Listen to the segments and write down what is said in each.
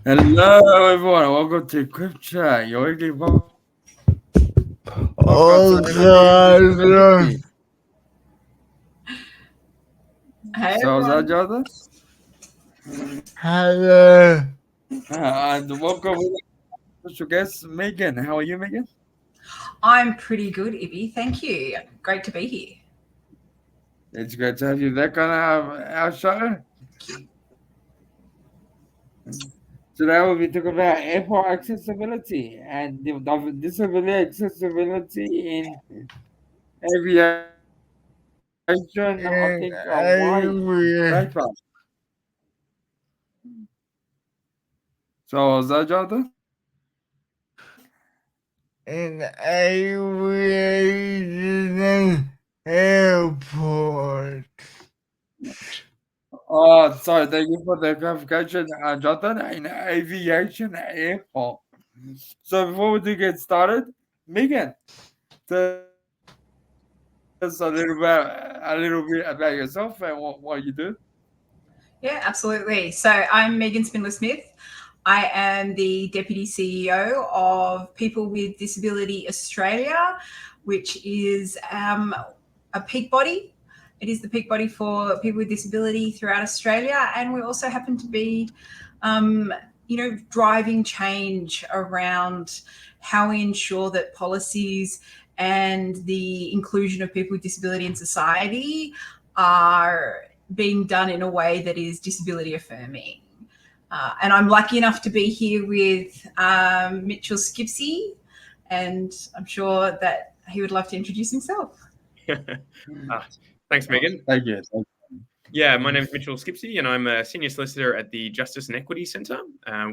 Hello, everyone. Welcome to Quick Chat, your weekly podcast Oh on everything God. disability. Hey So, is that everyone. Jonathan? Hello. And welcome with special guest, Megan. How are you, Megan? I'm pretty good, Ibby. Thank you. Great to be here. It's great to have you back on our show. Today, we'll be talking about airport accessibility and disability accessibility in aviation. I And think I white will. paper. So, is that Jonathan? And I will in an airport. Oh, sorry. Thank you for the clarification, Jonathan. In aviation airport. So before we do get started, Megan, tell us a little bit about yourself and what you do. Yeah, absolutely. So I'm Megan Spindler Smith. I am the Deputy CEO of People with Disability Australia, which is a peak body. It is the peak body for people with disability throughout Australia. And we also happen to be, driving change around how we ensure that policies and the inclusion of people with disability in society are being done in a way that is disability affirming. And I'm lucky enough to be here with Mitchell Skipsey, and I'm sure that he would love to introduce himself. Thanks, Megan. Thank you. Yeah, my name's Mitchell Skipsey, and I'm a senior solicitor at the Justice and Equity Centre.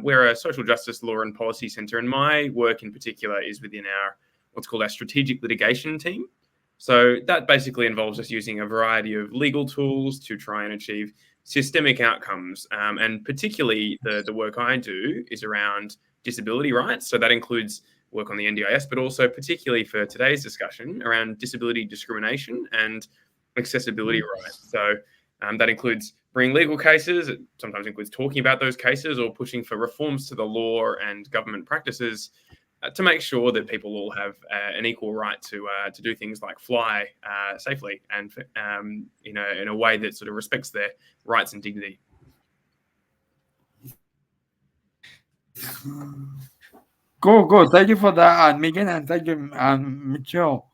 We're a social justice law and policy centre, and my work in particular is within our what's called our strategic litigation team. So that basically involves us using a variety of legal tools to try and achieve systemic outcomes. And particularly the work I do is around disability rights. So that includes work on the NDIS, but also particularly for today's discussion around disability discrimination and accessibility rights. So that includes bringing legal cases. It sometimes includes talking about those cases or pushing for reforms to the law and government practices to make sure that people all have an equal right to do things like fly safely and in a way that sort of respects their rights and dignity. Cool. Thank you for that, Megan, and thank you, Mitchell.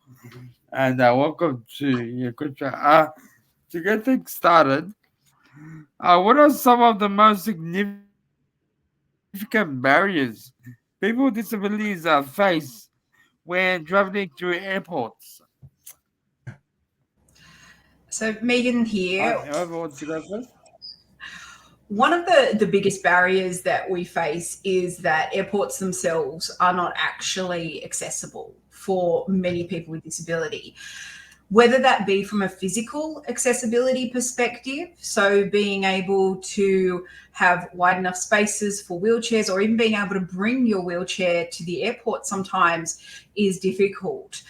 And welcome to your quick chat. To get things started, what are some of the most significant barriers people with disabilities face when traveling through airports? So, Megan here. Whoever wants to go first. One of the biggest barriers that we face is that airports themselves are not actually accessible for many people with disability, whether that be from a physical accessibility perspective, so being able to have wide enough spaces for wheelchairs or even being able to bring your wheelchair to the airport sometimes is difficult.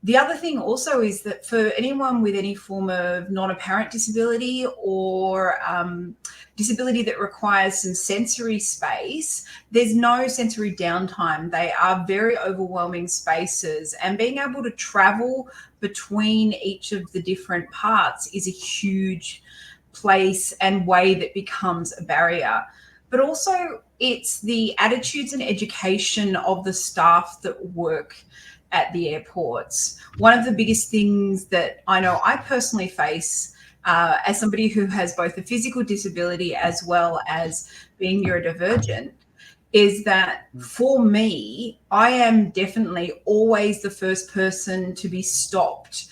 The other thing also is that for anyone with any form of non-apparent disability or disability that requires some sensory space, there's no sensory downtime. They are very overwhelming spaces, and being able to travel between each of the different parts is a huge place and way that becomes a barrier. But also it's the attitudes and education of the staff that work at the airports. One of the biggest things that I know I personally face as somebody who has both a physical disability as well as being neurodivergent is that for me, I am definitely always the first person to be stopped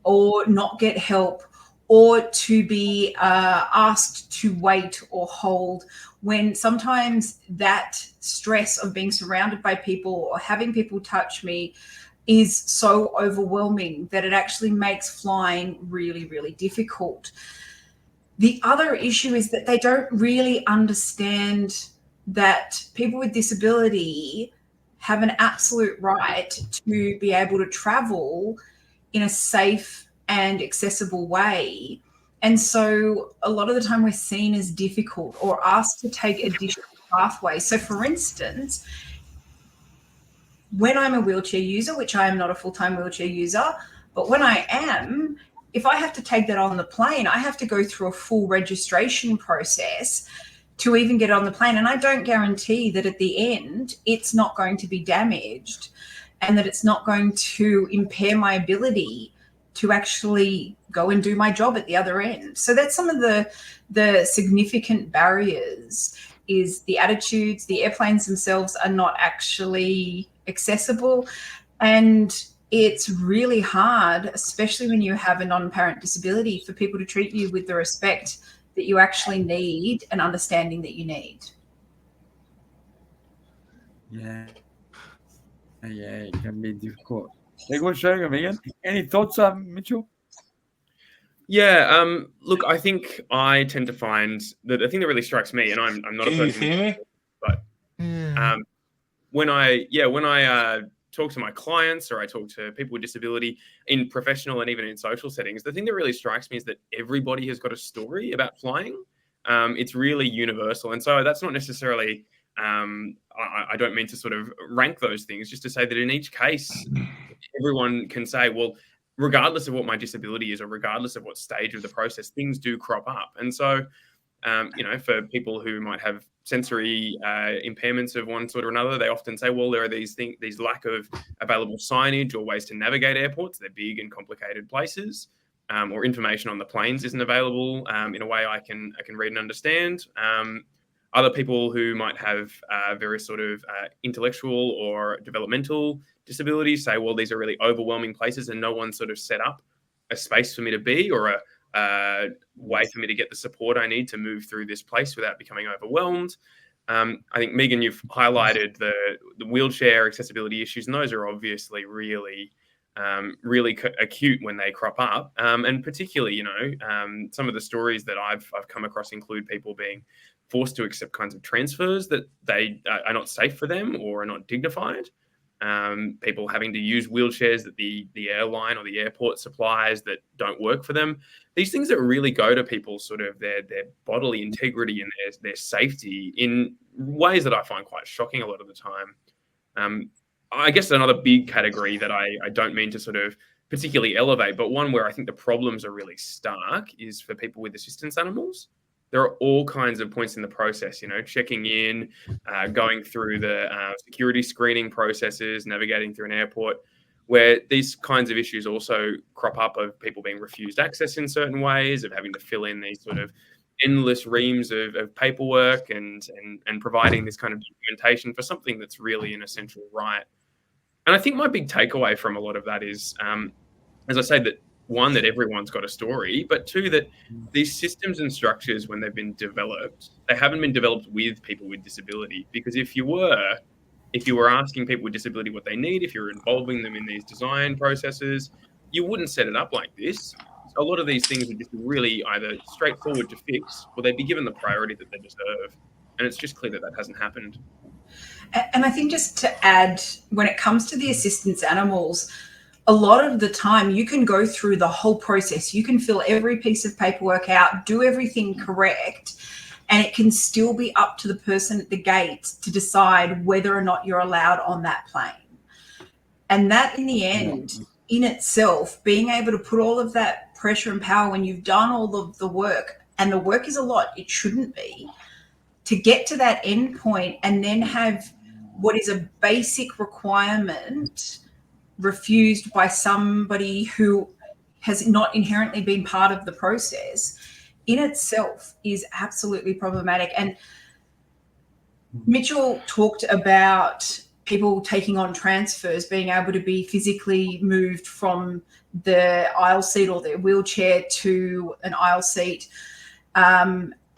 or not get help or to be asked to wait or hold, when sometimes that stress of being surrounded by people or having people touch me is so overwhelming that it actually makes flying really, really difficult. The other issue is that they don't really understand that people with disability have an absolute right to be able to travel in a safe and accessible way. And so a lot of the time we're seen as difficult or asked to take additional pathway. So, for instance, when I'm a wheelchair user, which I am not a full-time wheelchair user, but when I am, if I have to take that on the plane, I have to go through a full registration process to even get on the plane. And I don't guarantee that at the end, it's not going to be damaged and that it's not going to impair my ability to actually go and do my job at the other end. So that's some of the significant barriers, is the attitudes. The airplanes themselves are not actually accessible, and it's really hard, especially when you have a non-apparent disability, for people to treat you with the respect that you actually need and understanding that you need. Yeah, it can be difficult. Like what sharing, Megan? Any thoughts, Mitchell? Yeah, look, I think I tend to find that the thing that really strikes me, and I'm not Can a you person, hear me? but when I talk to my clients or I talk to people with disability in professional and even in social settings, the thing that really strikes me is that everybody has got a story about flying. It's really universal, and so that's not necessarily. I don't mean to sort of rank those things, just to say that in each case, everyone can say, well, regardless of what my disability is or regardless of what stage of the process, things do crop up. And so, for people who might have sensory impairments of one sort or another, they often say, well, there are these lack of available signage or ways to navigate airports. They're big and complicated places, or information on the planes isn't available in a way I can read and understand. Other people who might have various sort of intellectual or developmental disabilities say, well, these are really overwhelming places and no one sort of set up a space for me to be or a way for me to get the support I need to move through this place without becoming overwhelmed. I think, Megan, you've highlighted the wheelchair accessibility issues, and those are obviously really acute when they crop up. And particularly, some of the stories that I've come across include people being forced to accept kinds of transfers that they are not safe for them or are not dignified. People having to use wheelchairs that the airline or the airport supplies that don't work for them. These things that really go to people's sort of their bodily integrity and their safety in ways that I find quite shocking a lot of the time. I guess another big category that I don't mean to sort of particularly elevate, but one where I think the problems are really stark is for people with assistance animals. There are all kinds of points in the process, checking in, going through the security screening processes, navigating through an airport, where these kinds of issues also crop up of people being refused access in certain ways, of having to fill in these sort of endless reams of paperwork and providing this kind of documentation for something that's really an essential right. And I think my big takeaway from a lot of that is, as I say, that one, that everyone's got a story, but two, that these systems and structures, when they've been developed, they haven't been developed with people with disability. Because if you were asking people with disability what they need, if you're involving them in these design processes, you wouldn't set it up like this. A lot of these things would just be really either straightforward to fix, or they'd be given the priority that they deserve. And it's just clear that that hasn't happened. And I think, just to add, when it comes to the assistance animals, a lot of the time you can go through the whole process. You can fill every piece of paperwork out, do everything correct, and it can still be up to the person at the gate to decide whether or not you're allowed on that plane. And that, in the end, in itself, being able to put all of that pressure and power when you've done all of the work, and the work is a lot, it shouldn't be, to get to that end point and then have what is a basic requirement refused by somebody who has not inherently been part of the process, in itself is absolutely problematic. And Mitchell talked about people taking on transfers, being able to be physically moved from the aisle seat or their wheelchair to an aisle seat.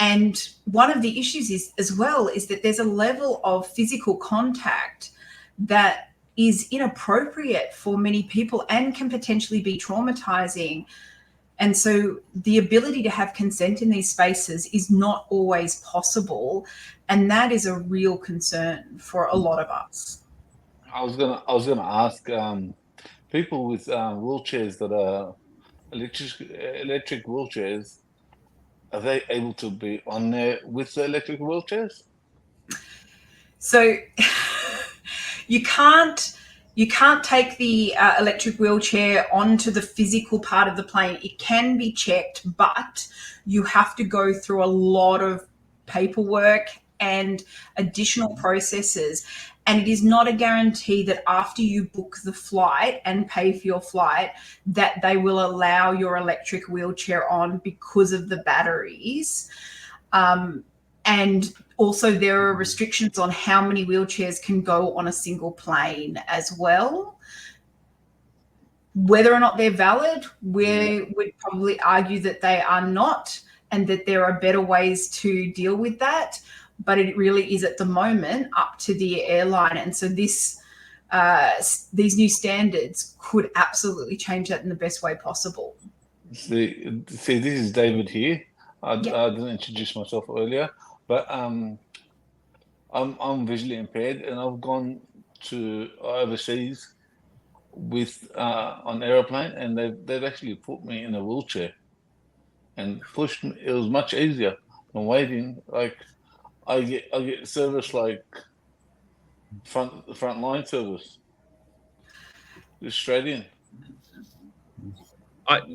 And one of the issues is that there's a level of physical contact that is inappropriate for many people and can potentially be traumatizing. And so the ability to have consent in these spaces is not always possible. And that is a real concern for a lot of us. I was gonna ask people with wheelchairs that are electric wheelchairs. Are they able to be on there with the electric wheelchairs? So you can't take the electric wheelchair onto the physical part of the plane. It can be checked, but you have to go through a lot of paperwork and additional processes. And it is not a guarantee that after you book the flight and pay for your flight, that they will allow your electric wheelchair on because of the batteries. And also there are restrictions on how many wheelchairs can go on a single plane as well. Whether or not they're valid, we would probably argue that they are not, and that there are better ways to deal with that. But it really is at the moment up to the airline. And so these new standards could absolutely change that in the best way possible. See, this is David here. I didn't introduce myself earlier, but I'm visually impaired, and I've gone to overseas with on aeroplane, and they've actually put me in a wheelchair and pushed me. It was much easier than waiting. Like I get service like front line service, just straight in.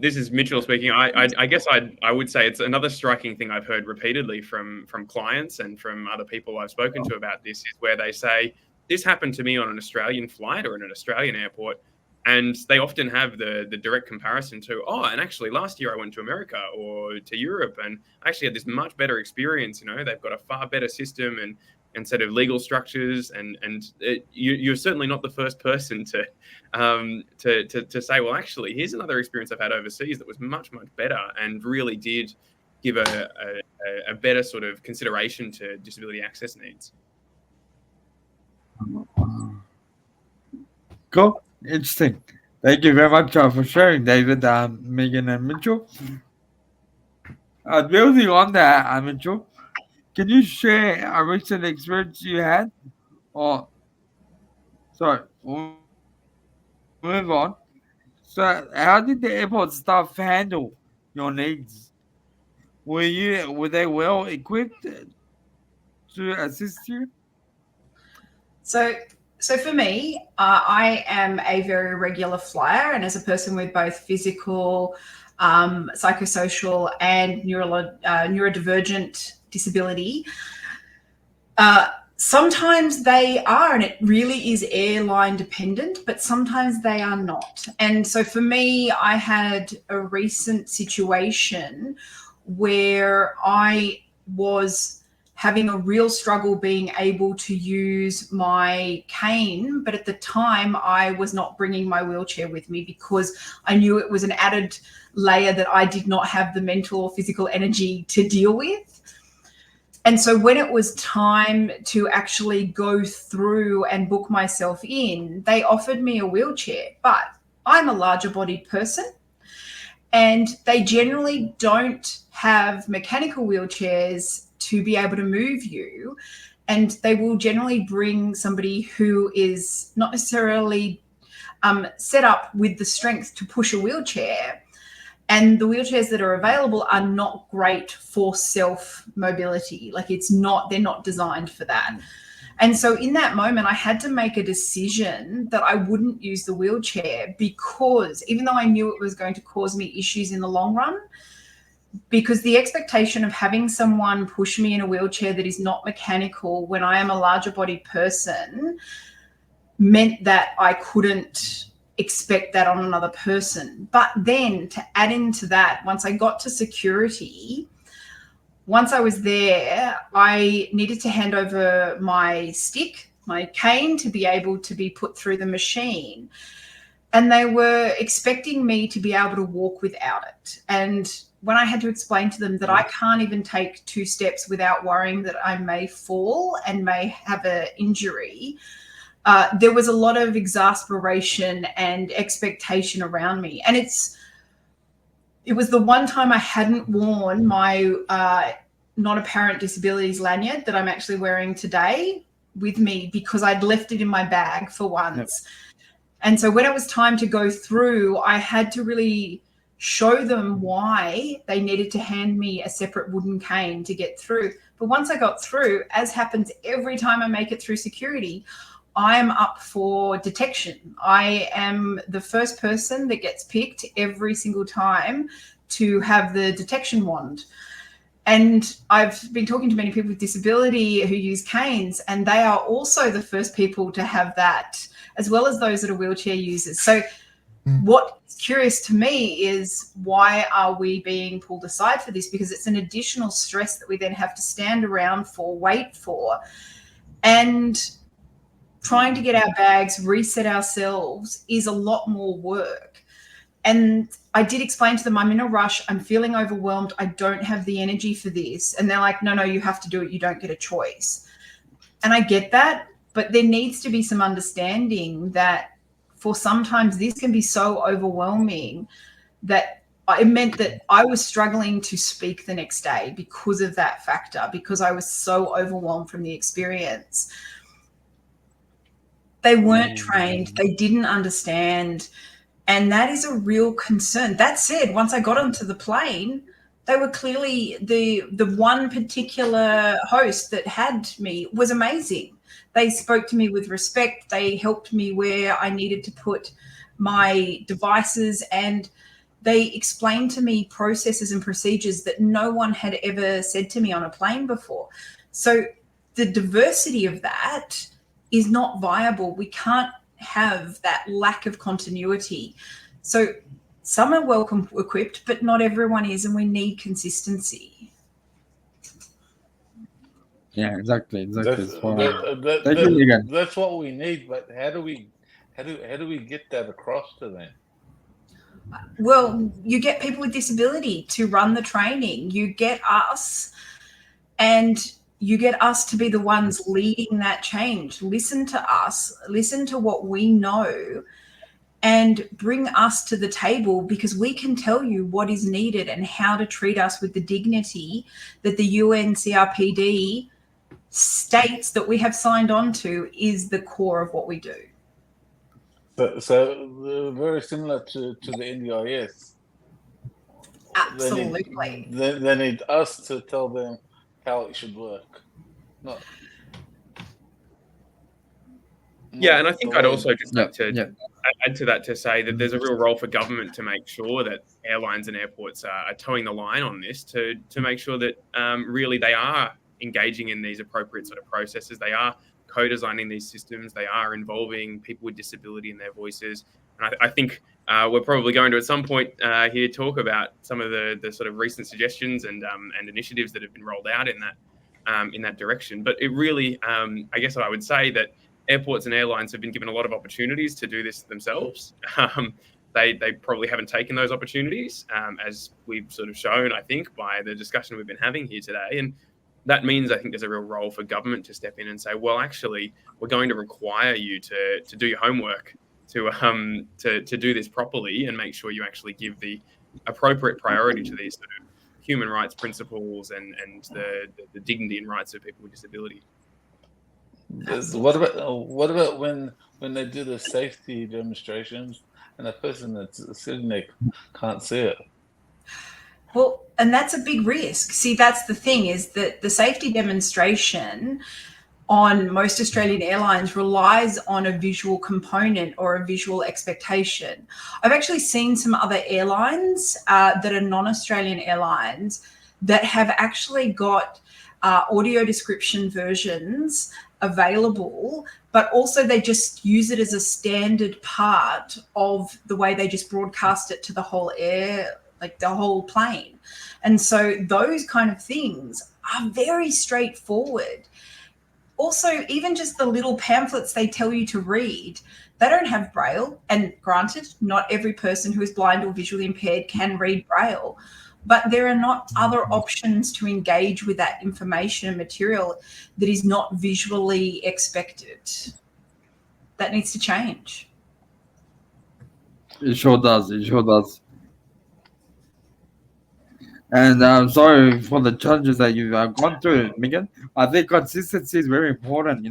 This is Mitchell speaking. I guess I would say it's another striking thing I've heard repeatedly from clients and from other people I've spoken to about this, is where they say, this happened to me on an Australian flight or in an Australian airport. And they often have the direct comparison to, and actually last year I went to America or to Europe and I actually had this much better experience. You know, they've got a far better system and set of legal structures, and you're certainly not the first person to say, well, actually, here's another experience I've had overseas that was much, much better and really did give a better sort of consideration to disability access needs. Cool. Interesting. Thank you very much for sharing, David, Megan, and Mitchell. Building on that, Mitchell, can you share a recent experience you had? We'll move on. So, how did the airport staff handle your needs? Were they well equipped to assist you? So for me, I am a very regular flyer, and as a person with both physical, psychosocial, and neurodivergent disability, sometimes they are, and it really is airline dependent, but sometimes they are not. And so for me, I had a recent situation where I was having a real struggle being able to use my cane, but at the time I was not bringing my wheelchair with me because I knew it was an added layer that I did not have the mental or physical energy to deal with. And so when it was time to actually go through and book myself in, they offered me a wheelchair, but I'm a larger bodied person, and they generally don't have mechanical wheelchairs to be able to move you, and they will generally bring somebody who is not necessarily set up with the strength to push a wheelchair, and the wheelchairs that are available are not great for self-mobility. Like they're not designed for that. And so in that moment, I had to make a decision that I wouldn't use the wheelchair, because even though I knew it was going to cause me issues in the long run, because the expectation of having someone push me in a wheelchair that is not mechanical when I am a larger bodied person meant that I couldn't expect that on another person. But then to add into that, once I got to security, once I was there, I needed to hand over my stick, my cane, to be able to be put through the machine. And they were expecting me to be able to walk without it. And when I had to explain to them that I can't even take 2 steps without worrying that I may fall and may have an injury, there was a lot of exasperation and expectation around me. And it was the one time I hadn't worn my non-apparent disabilities lanyard that I'm actually wearing today with me, because I'd left it in my bag for once. Yep. And so when it was time to go through, I had to really show them why they needed to hand me a separate wooden cane to get through. But once I got through, as happens every time I make it through security, I am up for detection. I am the first person that gets picked every single time to have the detection wand. And I've been talking to many people with disability who use canes, and they are also the first people to have that, as well as those that are wheelchair users. So what's curious to me is, why are we being pulled aside for this? Because it's an additional stress that we then have to stand around for, wait for, and trying to get our bags, reset ourselves is a lot more work. And I did explain to them, I'm in a rush, I'm feeling overwhelmed, I don't have the energy for this. And they're like, no, you have to do it, you don't get a choice. And I get that, but there needs to be some understanding that for sometimes this can be so overwhelming that it meant that I was struggling to speak the next day because of that factor, because I was so overwhelmed from the experience. They weren't trained, they didn't understand. And that is a real concern. That said, once I got onto the plane, they were clearly, the one particular host that had me was amazing. They spoke to me with respect. They helped me where I needed to put my devices, and they explained to me processes and procedures that no one had ever said to me on a plane before. So the diversity of that is not viable. We can't have that lack of continuity. So some are well equipped, but not everyone is, and we need consistency. Yeah, exactly. That's, Thank you, Megan. that's what we need. But how do we get that across to them? Well, you get people with disability to run the training. You get us, and you get us to be the ones leading that change. Listen to us, listen to what we know, and bring us to the table, because we can tell you what is needed and how to treat us with the dignity that the UNCRPD states that we have signed on to is the core of what we do. So very similar to the NDIS. Absolutely. They need us to tell them how it should work. Yeah, and I think I'd also just like to add to that to say that there's a real role for government to make sure that airlines and airports are towing the line on this, to make sure that really they are engaging in these appropriate sort of processes. They are co-designing these systems. They are involving people with disability in their voices. And I think we're probably going to at some point here talk about some of the sort of recent suggestions and initiatives that have been rolled out in that direction. But it really, I guess I would say that airports and airlines have been given a lot of opportunities to do this themselves. They probably haven't taken those opportunities, as we've sort of shown, I think, by the discussion we've been having here today. And that means I think there's a real role for government to step in and say, well, actually, we're going to require you to do your homework, to do this properly, and make sure you actually give the appropriate priority to these sort of human rights principles and the dignity and rights of people with disability. What about when they do the safety demonstrations and the person that's sitting there can't see it? Well, and that's a big risk. See, that's the thing, is that the safety demonstration on most Australian airlines relies on a visual component or a visual expectation. I've actually seen some other airlines that are non-Australian airlines that have actually got audio description versions available, but also they just use it as a standard part of the way they just broadcast it to the whole air, like the whole plane. And so those kind of things are very straightforward. Also, even just the little pamphlets they tell you to read, they don't have Braille. And granted, not every person who is blind or visually impaired can read Braille, but there are not other options to engage with that information and material that is not visually expected. That needs to change. It sure does. It sure does. And I'm sorry for the challenges that you've gone through, Megan. I think consistency is very important,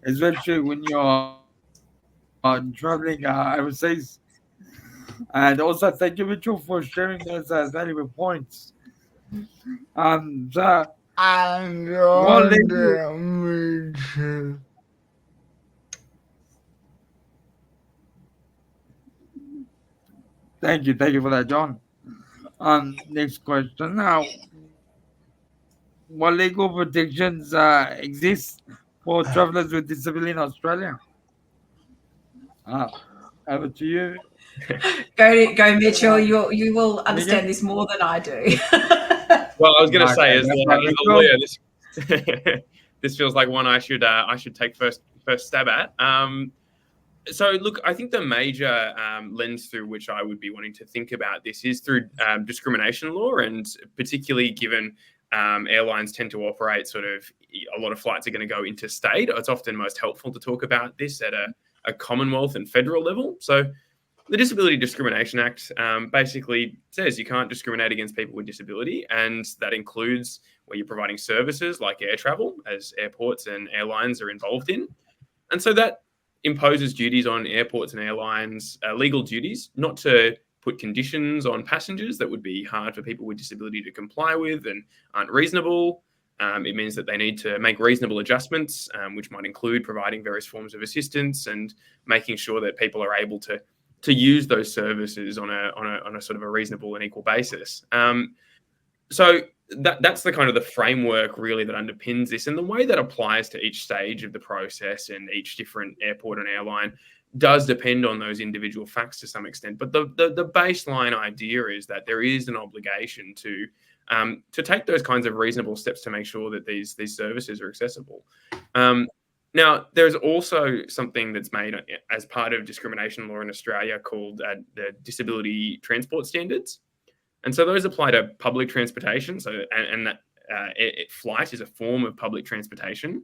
especially when you're traveling overseas. And also, thank you, Mitchell, for sharing those valuable points. So I'm What going legal, to Mitchell. thank you for that, John. Next question. Now, what legal protections exist for travelers with disability in Australia? Over to you, Go, Mitchell. um, You will understand Megan. this more than I do. Well, I was going to Okay, say, as that's the, not as a legal. lawyer, this this feels like one I should take first stab at. So, look, I think the major lens through which I would be wanting to think about this is through discrimination law, and particularly given airlines tend to operate a lot of flights are going to go interstate. It's often most helpful to talk about this at a Commonwealth and federal level. So, the Disability Discrimination Act basically says you can't discriminate against people with disability, and that includes where you're providing services like air travel, as airports and airlines are involved in. And so that imposes duties on airports and airlines, legal duties, not to put conditions on passengers that would be hard for people with disability to comply with and aren't reasonable. It means that they need to make reasonable adjustments, which might include providing various forms of assistance and making sure that people are able to use those services on a sort of a reasonable and equal basis. So that's the kind of the framework really that underpins this, and the way that applies to each stage of the process and each different airport and airline does depend on those individual facts to some extent. But the baseline idea is that there is an obligation to take those kinds of reasonable steps to make sure that these services are accessible. Now, there's also something that's made as part of discrimination law in Australia called the Disability Transport Standards. And so those apply to public transportation. So, and that flight is a form of public transportation.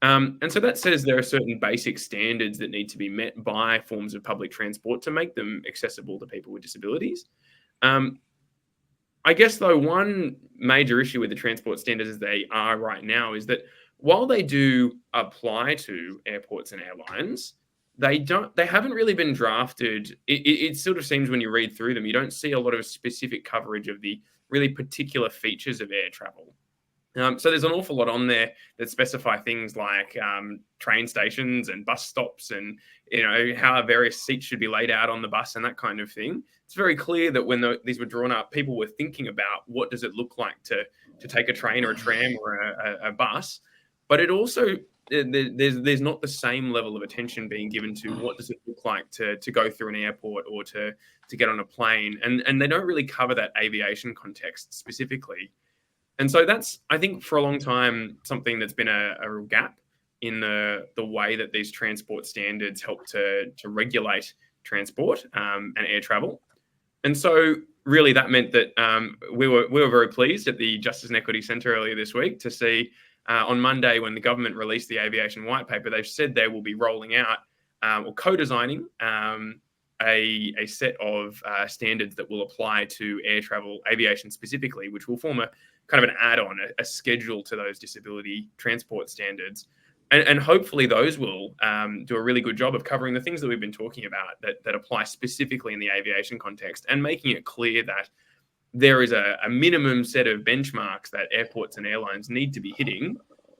And so that says there are certain basic standards that need to be met by forms of public transport to make them accessible to people with disabilities. I guess, though, one major issue with the transport standards as they are right now is that while they do apply to airports and airlines, they haven't really been drafted. It sort of seems when you read through them, you don't see a lot of specific coverage of the really particular features of air travel. So there's an awful lot on there that specify things like train stations and bus stops, and how various seats should be laid out on the bus and that kind of thing. It's very clear that when these were drawn up, people were thinking about what does it look like to take a train or a tram or a bus. But it also, there's not the same level of attention being given to what does it look like to go through an airport or to get on a plane. And they don't really cover that aviation context specifically. And so that's, I think, for a long time, something that's been a real gap in the way that these transport standards help to regulate transport and air travel. And so really that meant that we were very pleased at the Justice and Equity Centre earlier this week to see on Monday, when the government released the aviation white paper, they've said they will be rolling out or co-designing a set of standards that will apply to air travel, aviation specifically, which will form a kind of an add-on, a schedule to those disability transport standards. And hopefully those will do a really good job of covering the things that we've been talking about that apply specifically in the aviation context, and making it clear that there is a minimum set of benchmarks that airports and airlines need to be hitting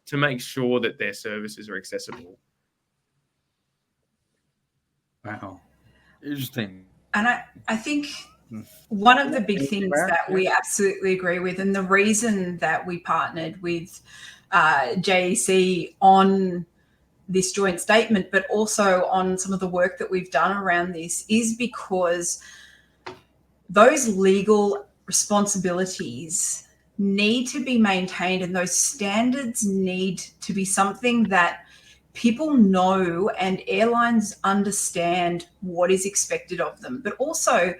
to make sure that their services are accessible. Wow. Interesting. And I think one of the big things that we absolutely agree with, and the reason that we partnered with JEC on this joint statement, but also on some of the work that we've done around this, is because those legal responsibilities need to be maintained, and those standards need to be something that people know and airlines understand what is expected of them. But also,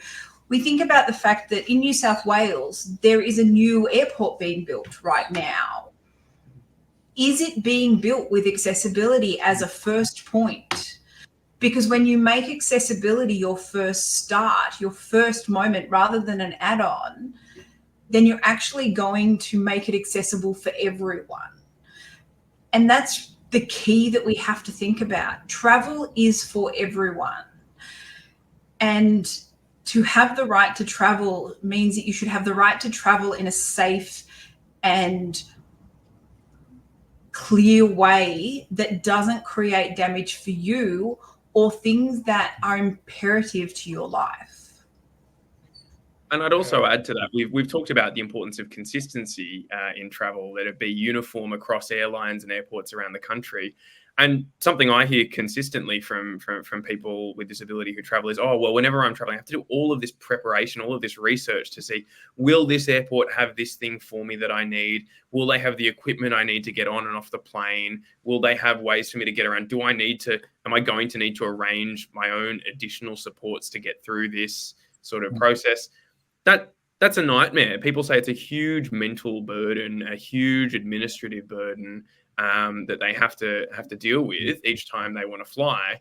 we think about the fact that in New South Wales, there is a new airport being built right now. Is it being built with accessibility as a first point? Because when you make accessibility your first start, your first moment, rather than an add-on, then you're actually going to make it accessible for everyone. And that's the key that we have to think about. Travel is for everyone. And to have the right to travel means that you should have the right to travel in a safe and clear way that doesn't create damage for you or things that are imperative to your life. And I'd also add to that, we've talked about the importance of consistency in travel, that it be uniform across airlines and airports around the country. And something I hear consistently from people with disability who travel is, oh, well, whenever I'm traveling, I have to do all of this preparation, all of this research to see, will this airport have this thing for me that I need? Will they have the equipment I need to get on and off the plane? Will they have ways for me to get around? Am I going to need to arrange my own additional supports to get through this sort of process? That's a nightmare. People say it's a huge mental burden, a huge administrative burden that they have to deal with each time they want to fly.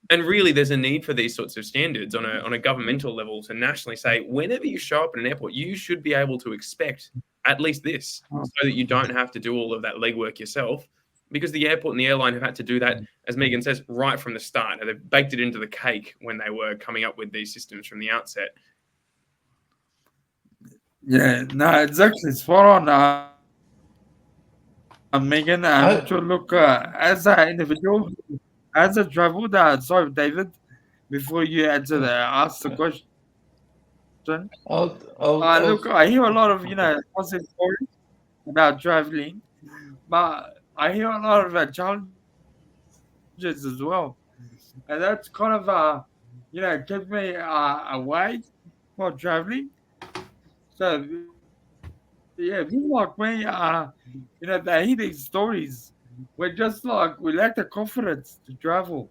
And really, there's a need for these sorts of standards on a governmental level to nationally say, whenever you show up at an airport, you should be able to expect at least this, so that you don't have to do all of that legwork yourself. Because the airport and the airline have had to do that, as Megan says, right from the start. They've baked it into the cake when they were coming up with these systems from the outset. Yeah, no, exactly. Spot on. Megan, to look as an individual, as a traveler. Sorry, David, before you ask the question. Look, I hear a lot of positive stories about traveling, but I hear a lot of challenges as well, and that's kind of kept me away while traveling. So yeah, people like me, they hear these stories. We lack the confidence to travel.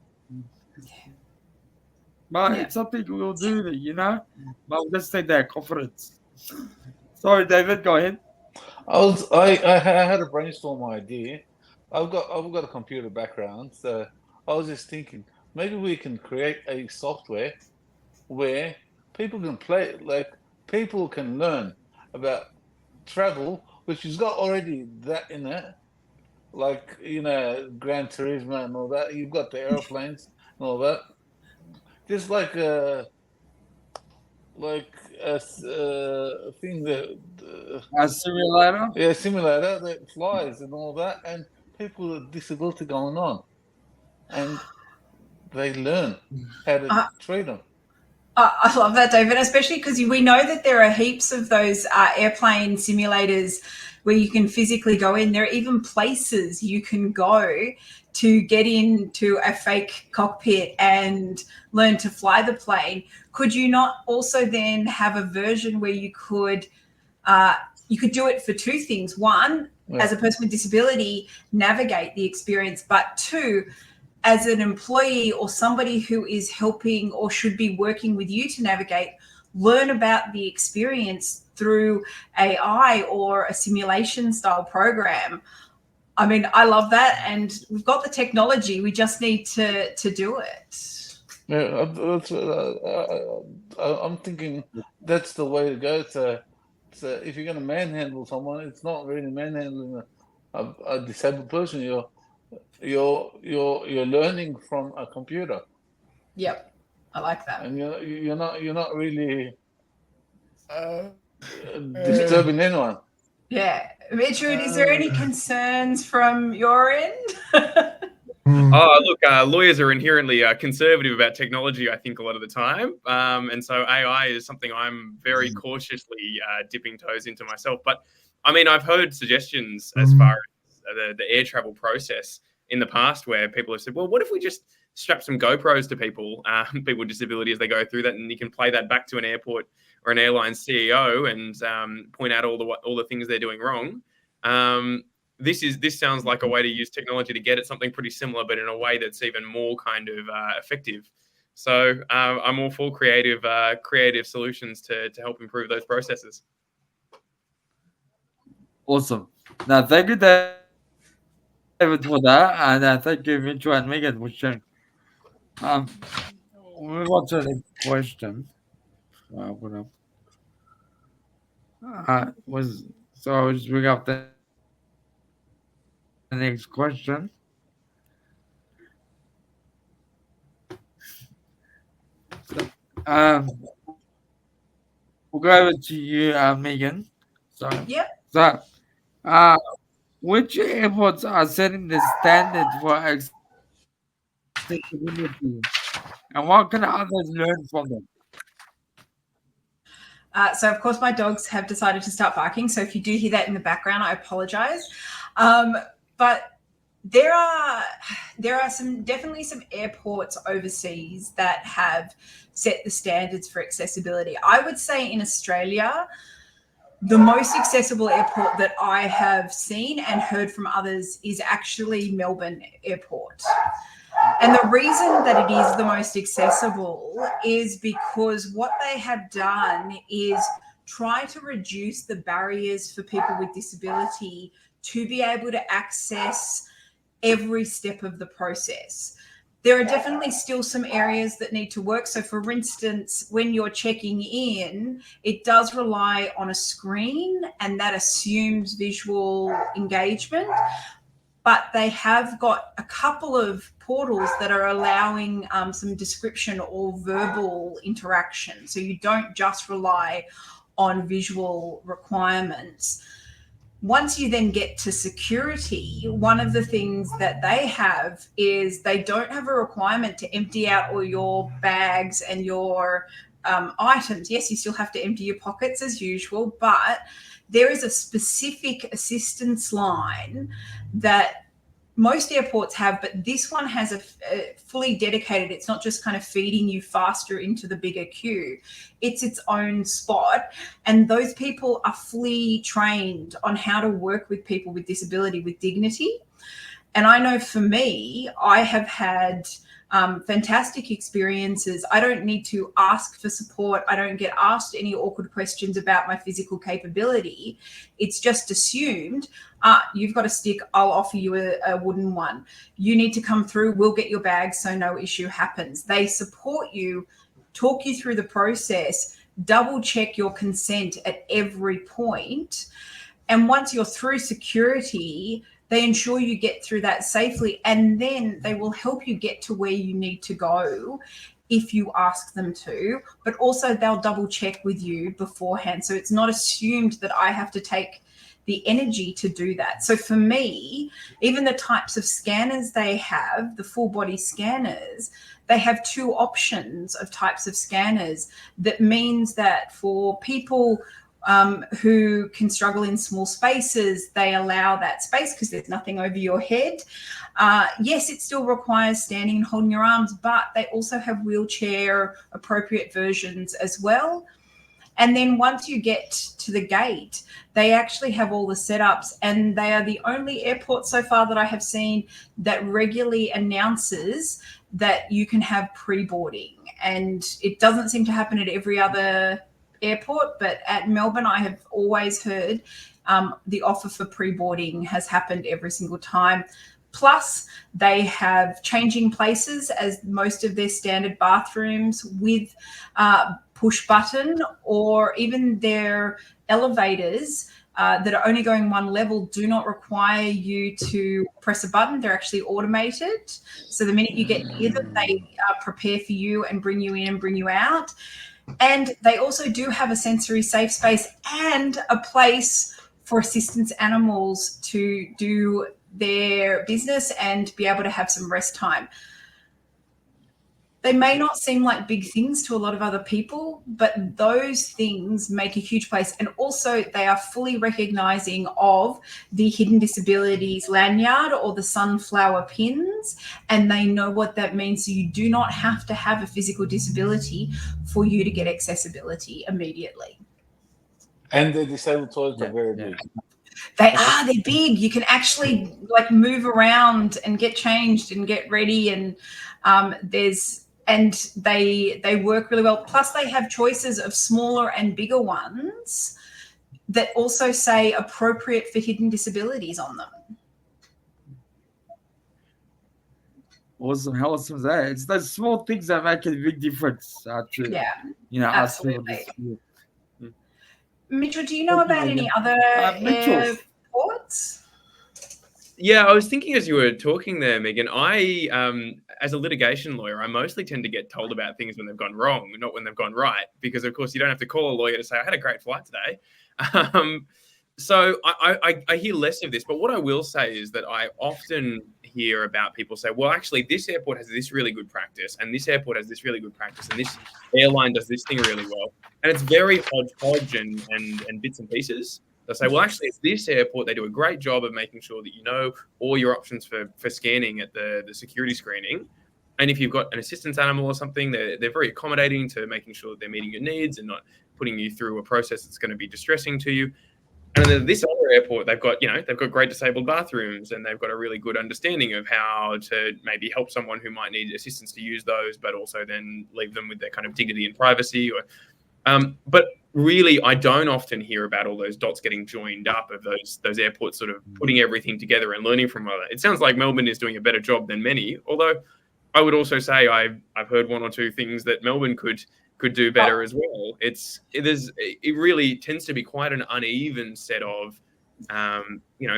But it's something we'll do, but we just need that confidence. Sorry, David, go ahead. I had a brainstorm idea. I've got a computer background, so I was just thinking maybe we can create a software where people can play, like people can learn about travel, which has got already that in it, like Gran Turismo and all that. You've got the airplanes and all that. Just like a thing that a simulator. Yeah, simulator that flies and all that, and people with disability going on, and they learn how to treat them. I love that, David, especially because we know that there are heaps of those airplane simulators where you can physically go in. There are even places you can go to get into a fake cockpit and learn to fly the plane. Could you not also then have a version where you could do it for two things? One, as a person with disability, navigate the experience, but two, as an employee or somebody who is helping or should be working with you to navigate, learn about the experience through AI or a simulation style program. I mean, I love that. And we've got the technology. We just need to do it. Yeah, I'm thinking that's the way to go. So if you're going to manhandle someone, it's not really manhandling a disabled person. You're learning from a computer. Yep, I like that. And you're not really disturbing anyone. Yeah, Richard, is there any concerns from your end? Oh, look, lawyers are inherently conservative about technology, I think, a lot of the time. And so AI is something I'm very cautiously dipping toes into myself. But I mean, I've heard suggestions as far as the air travel process in the past where people have said, well, what if we just strap some GoPros to people with disability as they go through that, and you can play that back to an airport or an airline CEO and point out all the things they're doing wrong. This sounds like a way to use technology to get at something pretty similar, but in a way that's even more kind of effective. So I'm all for creative solutions to help improve those processes. Awesome. Now, thank you, David, for that, and thank you, Mitchell and Megan, for sharing. We'll move on to the question. I'll just bring up the next question. So, we'll go over to you, Megan. So, Yep. So, which airports are setting the standard for accessibility, and what can others learn from them? So, of course, my dogs have decided to start barking. So, if you do hear that in the background, I apologize. But there are definitely some airports overseas that have set the standards for accessibility. I would say in Australia, the most accessible airport that I have seen and heard from others is actually Melbourne Airport. And the reason that it is the most accessible is because what they have done is try to reduce the barriers for people with disability to be able to access every step of the process. There are definitely still some areas that need to work. So, for instance, when you're checking in, it does rely on a screen and that assumes visual engagement. But they have got a couple of portals that are allowing some description or verbal interaction. So you don't just rely on visual requirements. Once you then get to security, one of the things that they have is they don't have a requirement to empty out all your bags and your items. Yes, you still have to empty your pockets as usual, but there is a specific assistance line that most airports have, but this one has a fully dedicated. It's not just kind of feeding you faster into the bigger queue. It's its own spot. And those people are fully trained on how to work with people with disability with dignity. And I know for me, I have had fantastic experiences. I don't need to ask for support. I don't get asked any awkward questions about my physical capability. It's just assumed, you've got a stick, I'll offer you a wooden one. You need to come through, we'll get your bag so no issue happens. They support you, talk you through the process, double check your consent at every point. And once you're through security, they ensure you get through that safely, and then they will help you get to where you need to go if you ask them to, but also they'll double check with you beforehand. So it's not assumed that I have to take the energy to do that. So for me, even the types of scanners they have, the full body scanners, they have two options of types of scanners. That means that for people who can struggle in small spaces, they allow that space because there's nothing over your head. Yes, it still requires standing and holding your arms, but they also have wheelchair appropriate versions as well. And then once you get to the gate, they actually have all the setups, and they are the only airport so far that I have seen that regularly announces that you can have pre-boarding. And it doesn't seem to happen at every other airport, but at Melbourne, I have always heard the offer for pre-boarding has happened every single time. Plus, they have changing places as most of their standard bathrooms with push button, or even their elevators that are only going one level do not require you to press a button. They're actually automated. So the minute you get near them, they prepare for you and bring you in and bring you out. And they also do have a sensory safe space and a place for assistance animals to do their business and be able to have some rest time. They may not seem like big things to a lot of other people, but those things make a huge place. And also they are fully recognizing of the hidden disabilities lanyard or the sunflower pins, and they know what that means. So you do not have to have a physical disability for you to get accessibility immediately. And the disabled toilets are very big. They're big. You can actually like move around and get changed and get ready, and they work really well. Plus they have choices of smaller and bigger ones that also say appropriate for hidden disabilities on them. Awesome. How awesome is that? It's those small things that make a big difference. Yeah, us people absolutely. Mitchell, do you know about any other airports? Yeah, I was thinking as you were talking there, Megan, I, as a litigation lawyer, I mostly tend to get told about things when they've gone wrong, not when they've gone right, because of course you don't have to call a lawyer to say, I had a great flight today. So I hear less of this, but what I will say is that I often hear about people say, well, actually, this airport has this really good practice, and this airport has this really good practice, and this airline does this thing really well. And it's very hodgepodge and bits and pieces. They'll say, well, actually, at this airport, they do a great job of making sure that you know all your options for scanning at the security screening. And if you've got an assistance animal or something, they're very accommodating to making sure that they're meeting your needs and not putting you through a process that's going to be distressing to you. And then this other airport, they've got great disabled bathrooms, and they've got a really good understanding of how to maybe help someone who might need assistance to use those, but also then leave them with their kind of dignity and privacy. But really, I don't often hear about all those dots getting joined up of those airports sort of putting everything together and learning from one another. It sounds like Melbourne is doing a better job than many, although I would also say I've heard one or two things that Melbourne could do better as well. It really tends to be quite an uneven set of,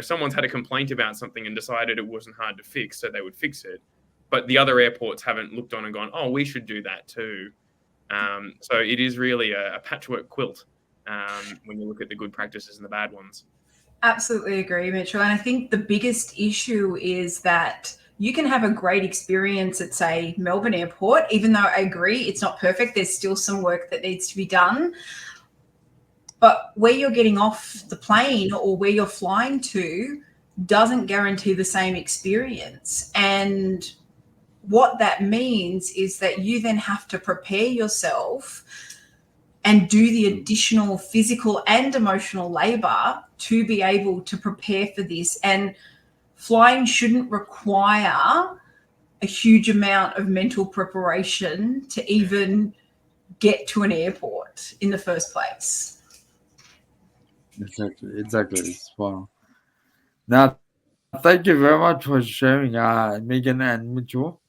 someone's had a complaint about something and decided it wasn't hard to fix, so they would fix it. But the other airports haven't looked on and gone, oh, we should do that too. So it is really a patchwork quilt when you look at the good practices and the bad ones. Absolutely agree, Mitchell. And I think the biggest issue is that you can have a great experience at, say, Melbourne Airport, even though I agree it's not perfect. There's still some work that needs to be done. But where you're getting off the plane or where you're flying to doesn't guarantee the same experience. And what that means is that you then have to prepare yourself and do the additional physical and emotional labor to be able to prepare for this. And flying shouldn't require a huge amount of mental preparation to even get to an airport in the first place. Exactly. It's fun. Now, thank you very much for sharing, Megan and Mitchell.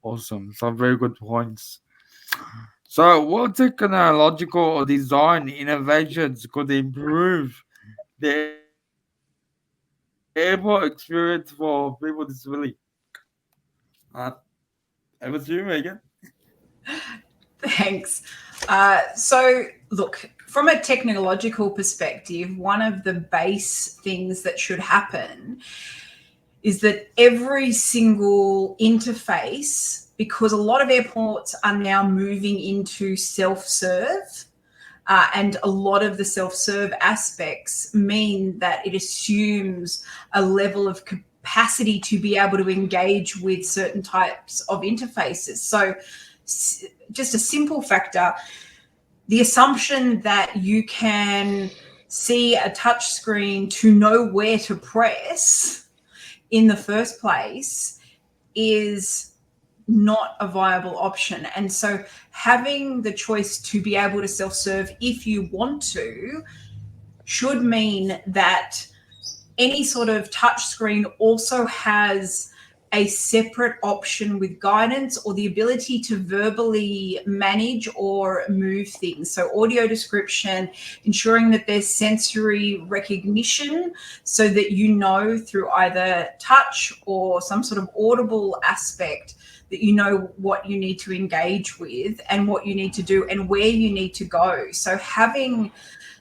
Awesome. Some very good points. So, what technological or design innovations could improve the airport experience for people with disability? Over to you, Megan. Thanks. So, look, from a technological perspective, one of the base things that should happen is that every single interface, because a lot of airports are now moving into self-serve, and a lot of the self-serve aspects mean that it assumes a level of capacity to be able to engage with certain types of interfaces. So just a simple factor, the assumption that you can see a touch screen to know where to press in the first place is not a viable option. And so having the choice to be able to self-serve if you want to should mean that any sort of touch screen also has a separate option with guidance or the ability to verbally manage or move things. So audio description, ensuring that there's sensory recognition so that you know through either touch or some sort of audible aspect that you know what you need to engage with and what you need to do and where you need to go. So having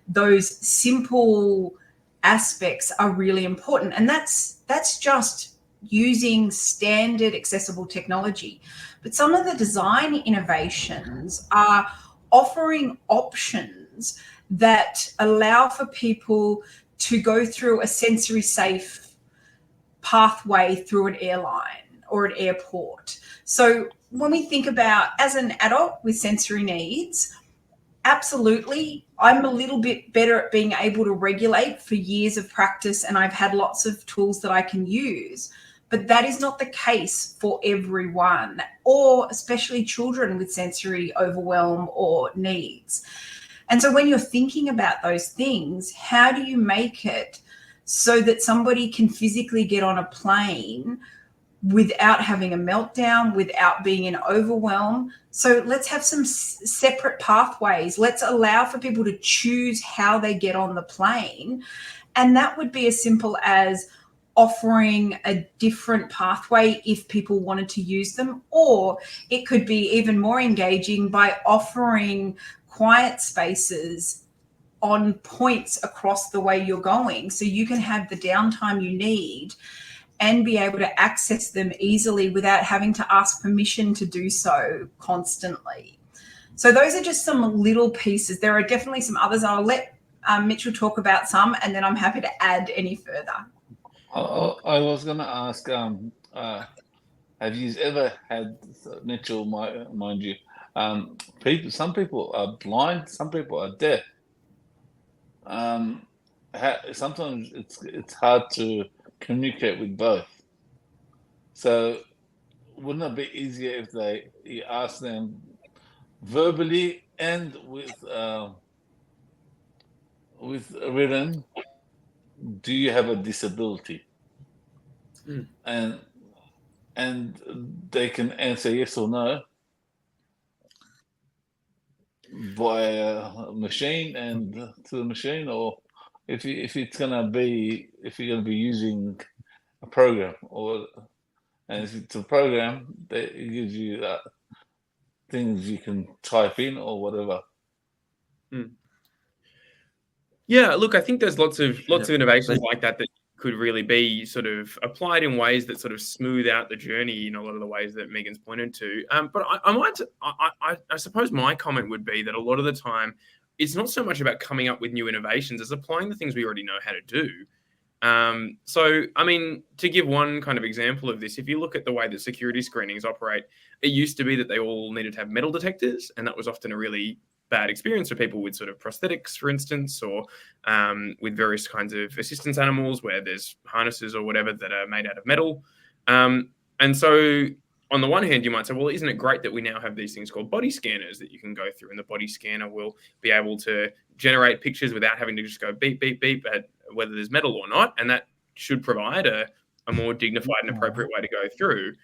those simple aspects are really important. And that's just using standard accessible technology. But some of the design innovations are offering options that allow for people to go through a sensory safe pathway through an airline or an airport. So when we think about as an adult with sensory needs, absolutely, I'm a little bit better at being able to regulate for years of practice, and I've had lots of tools that I can use. But that is not the case for everyone, or especially children with sensory overwhelm or needs. And so when you're thinking about those things, how do you make it so that somebody can physically get on a plane without having a meltdown, without being in overwhelm? So let's have some separate pathways. Let's allow for people to choose how they get on the plane. And that would be as simple as offering a different pathway if people wanted to use them, or it could be even more engaging by offering quiet spaces on points across the way you're going, so you can have the downtime you need and be able to access them easily without having to ask permission to do so constantly. So those are just some little pieces. There are definitely some others. I'll let Mitchell talk about some, and then I'm happy to add any further. I was going to ask, have you ever had, Mitchell, mind you, some people are blind, some people are deaf. Sometimes it's hard to communicate with both. So wouldn't it be easier if you ask them verbally and with written, do you have a disability? And they can answer yes or no by a machine and to the machine, or if you're gonna be using a program, and if it's a program that gives you things you can type in or whatever. Yeah, look, I think there's lots of innovations like that could really be sort of applied in ways that sort of smooth out the journey in a lot of the ways that Megan's pointed to. But I suppose my comment would be that a lot of the time, it's not so much about coming up with new innovations as applying the things we already know how to do. So, I mean, to give one kind of example of this, if you look at the way that security screenings operate, it used to be that they all needed to have metal detectors, and that was often a really bad experience for people with sort of prosthetics, for instance, or with various kinds of assistance animals where there's harnesses or whatever that are made out of metal. And so on the one hand, you might say, well, isn't it great that we now have these things called body scanners that you can go through, and the body scanner will be able to generate pictures without having to just go beep, beep, beep at whether there's metal or not. And that should provide a more dignified and appropriate way to go through.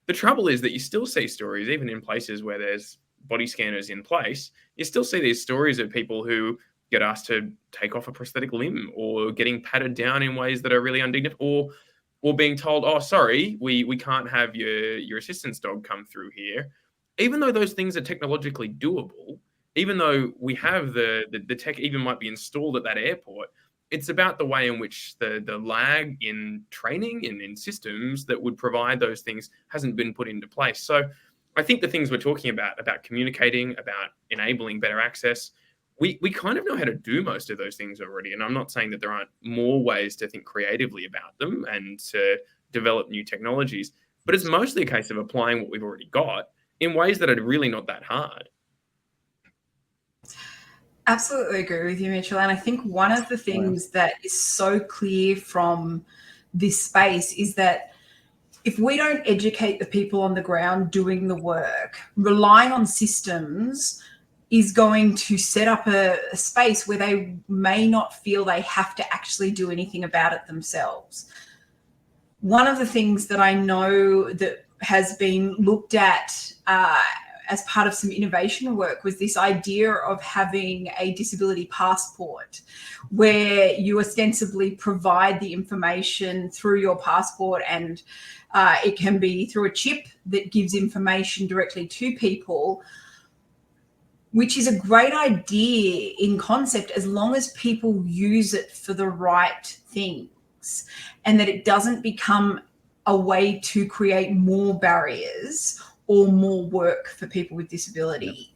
The trouble is that you still see stories, even in places where there's body scanners in place, you still see these stories of people who get asked to take off a prosthetic limb, or getting patted down in ways that are really undignified, or being told, oh, sorry, we can't have your assistance dog come through here. Even though those things are technologically doable, even though we have the tech even might be installed at that airport, it's about the way in which the lag in training and in systems that would provide those things hasn't been put into place. So I think the things we're talking about communicating, about enabling better access, we kind of know how to do most of those things already. And I'm not saying that there aren't more ways to think creatively about them and to develop new technologies, but it's mostly a case of applying what we've already got in ways that are really not that hard. Absolutely agree with you, Mitchell. And I think one of the things that is so clear from this space is that if we don't educate the people on the ground doing the work, relying on systems is going to set up a space where they may not feel they have to actually do anything about it themselves. One of the things that I know that has been looked at as part of some innovation work was this idea of having a disability passport, where you ostensibly provide the information through your passport, and it can be through a chip that gives information directly to people, which is a great idea in concept as long as people use it for the right things, and that it doesn't become a way to create more barriers or more work for people with disability.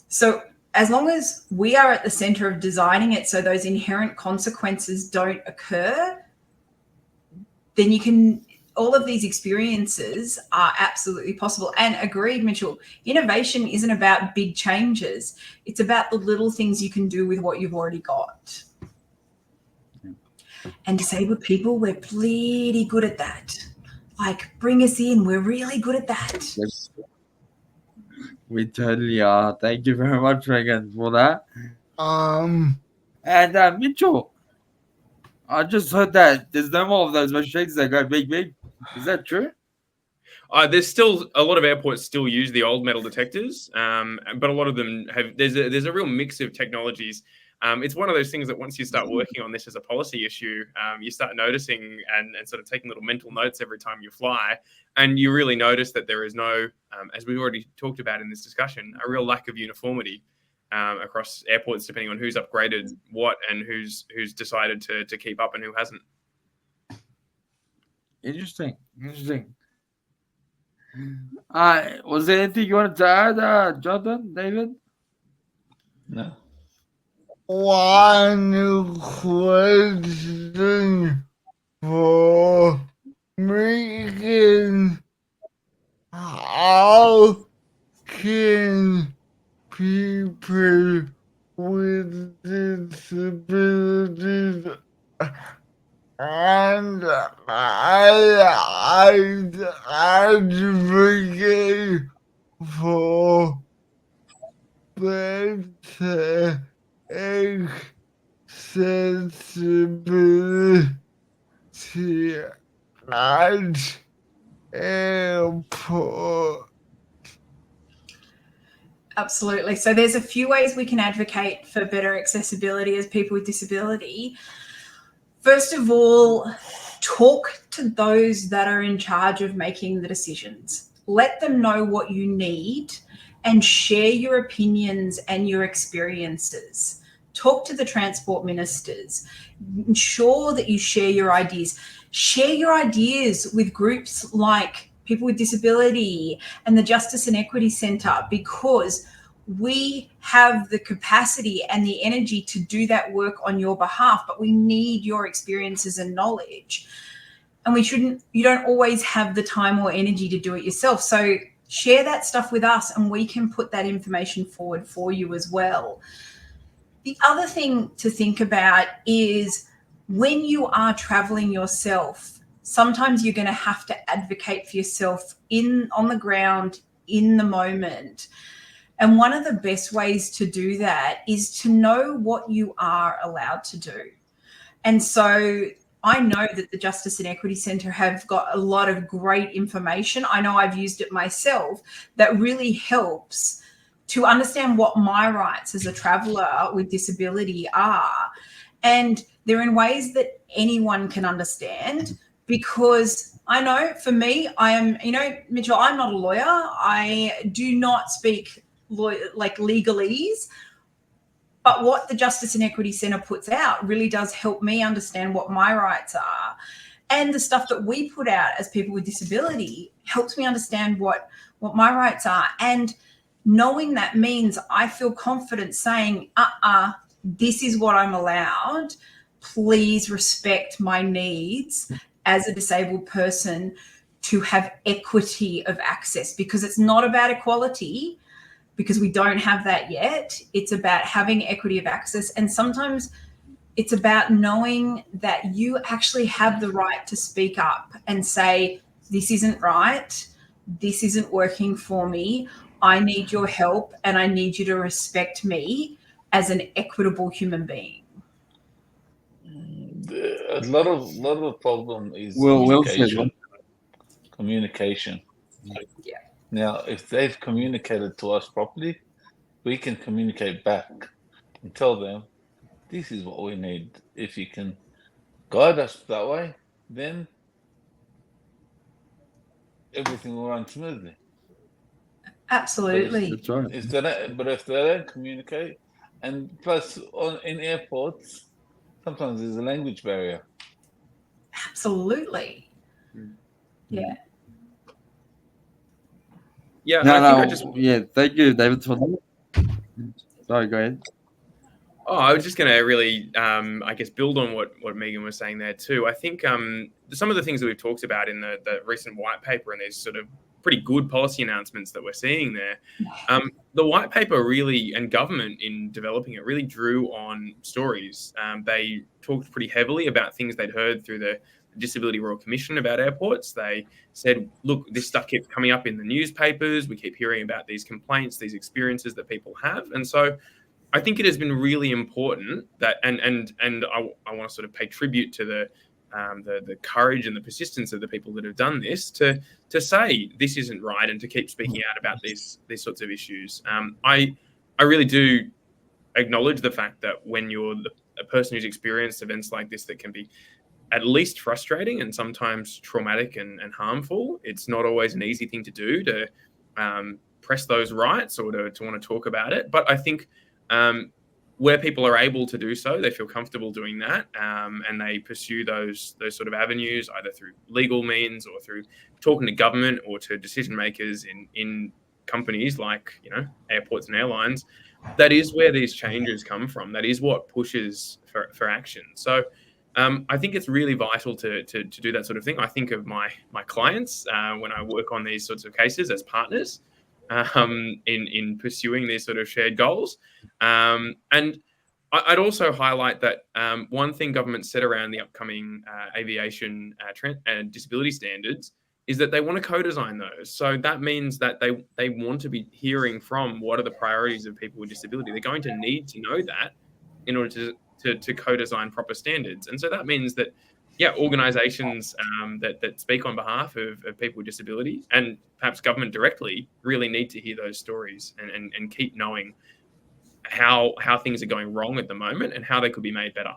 So as long as we are at the center of designing it so those inherent consequences don't occur, then all of these experiences are absolutely possible. And agreed, Mitchell, innovation isn't about big changes. It's about the little things you can do with what you've already got. And disabled people, we're pretty good at that. Like, bring us in. We're really good at that. Yes. We totally are. Thank you very much, Megan, for that. And Mitchell, I just heard that there's no more of those machines that go big, big. Is that true? There's still a lot of airports still use the old metal detectors, but a lot of them have. There's a real mix of technologies. It's one of those things that once you start working on this as a policy issue, you start noticing and sort of taking little mental notes every time you fly, and you really notice that there is no, as we've already talked about in this discussion, a real lack of uniformity. across airports, depending on who's upgraded what and who's decided to keep up and who hasn't. Interesting. Was there anything you wanted to add, Jonathan, David? No. One question for Megan. How can people with disabilities and I advocate for better accessibility at airport? Absolutely. So there's a few ways we can advocate for better accessibility as people with disability. First of all, talk to those that are in charge of making the decisions. Let them know what you need and share your opinions and your experiences. Talk to the transport ministers. Ensure that you share your ideas. Share your ideas with groups like People with Disability and the Justice and Equity Centre, because we have the capacity and the energy to do that work on your behalf, but we need your experiences and knowledge. And you don't always have the time or energy to do it yourself. So share that stuff with us and we can put that information forward for you as well. The other thing to think about is when you are traveling yourself, sometimes you're going to have to advocate for yourself on the ground, in the moment. And one of the best ways to do that is to know what you are allowed to do. And so I know that the Justice and Equity Centre have got a lot of great information. I know I've used it myself that really helps to understand what my rights as a traveller with disability are. And they're in ways that anyone can understand, because I know for me, I am, Mitchell, I'm not a lawyer. I do not speak legalese. But what the Justice and Equity Centre puts out really does help me understand what my rights are. And the stuff that we put out as people with disability helps me understand what my rights are. And knowing that means I feel confident saying, this is what I'm allowed. Please respect my needs as a disabled person to have equity of access, because it's not about equality, because we don't have that yet. It's about having equity of access. And sometimes it's about knowing that you actually have the right to speak up and say, this isn't right. This isn't working for me. I need your help and I need you to respect me as an equitable human being. A lot of the problem is communication. Yeah. Now, if they've communicated to us properly, we can communicate back and tell them, this is what we need. If you can guide us that way, then everything will run smoothly. Absolutely. That's right. If they don't communicate, and plus in airports, sometimes there's a language barrier. Absolutely. Yeah. Yeah, thank you, David, for that. Sorry, go ahead. Oh, I was just going to really, I guess, build on what Megan was saying there too. I think some of the things that we've talked about in the recent white paper and these sort of pretty good policy announcements that we're seeing there, the white paper really, and government in developing it, really drew on stories. They talked pretty heavily about things they'd heard through the Disability Royal Commission about airports. They said, look, this stuff keeps coming up in the newspapers. We keep hearing about these complaints, these experiences that people have. And so I think it has been really important that, and I want to sort of pay tribute to the courage and the persistence of the people that have done this to say this isn't right and to keep speaking out about these sorts of issues. I really do acknowledge the fact that when you're a person who's experienced events like this that can be at least frustrating and sometimes traumatic and harmful, it's not always an easy thing to do to press those rights or to want to talk about it. But I think where people are able to do so, they feel comfortable doing that, and they pursue those sort of avenues either through legal means or through talking to government or to decision makers in companies like airports and airlines. That is where these changes come from. That is what pushes for action. So I think it's really vital to do that sort of thing. I think of my clients when I work on these sorts of cases as partners in pursuing these sort of shared goals. And I'd also highlight that one thing government said around the upcoming aviation disability standards is that they want to co-design those. So that means that they want to be hearing from what are the priorities of people with disability. They're going to need to know that in order to co-design proper standards. And so that means that, organizations that speak on behalf of people with disability and perhaps government directly really need to hear those stories and keep knowing how things are going wrong at the moment and how they could be made better.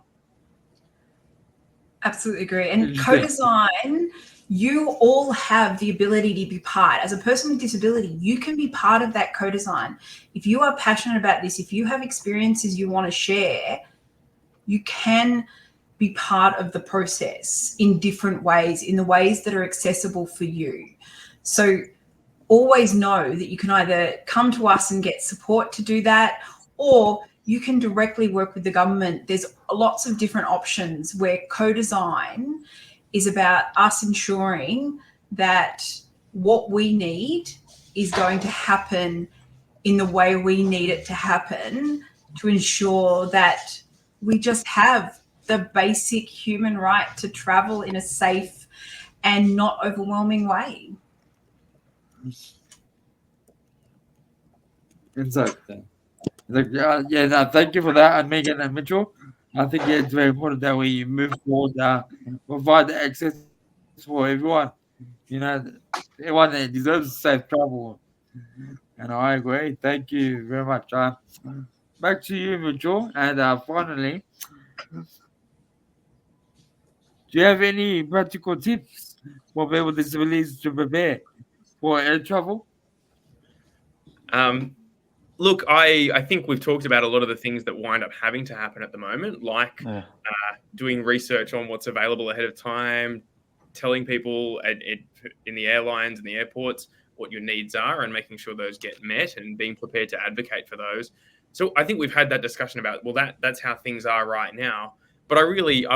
Absolutely agree. And co-design, you all have the ability to be part. As a person with disability, you can be part of that co-design. If you are passionate about this, if you have experiences you want to share, you can be part of the process in different ways, in the ways that are accessible for you. So always know that you can either come to us and get support to do that, or you can directly work with the government. There's lots of different options where co-design is about us ensuring that what we need is going to happen in the way we need it to happen to ensure that we just have the basic human right to travel in a safe and not overwhelming way. Exactly. Thank you for that, Megan and Mitchell. I think it's very important that we move forward, provide the access for everyone. Everyone that deserves safe travel. And I agree. Thank you very much. Back to you, Mitchell. And finally, do you have any practical tips for people with disabilities to prepare for air travel? Look, I think we've talked about a lot of the things that wind up having to happen at the moment, like doing research on what's available ahead of time, telling people in the airlines and the airports what your needs are and making sure those get met and being prepared to advocate for those. So I think we've had that discussion about, well, that's how things are right now. But I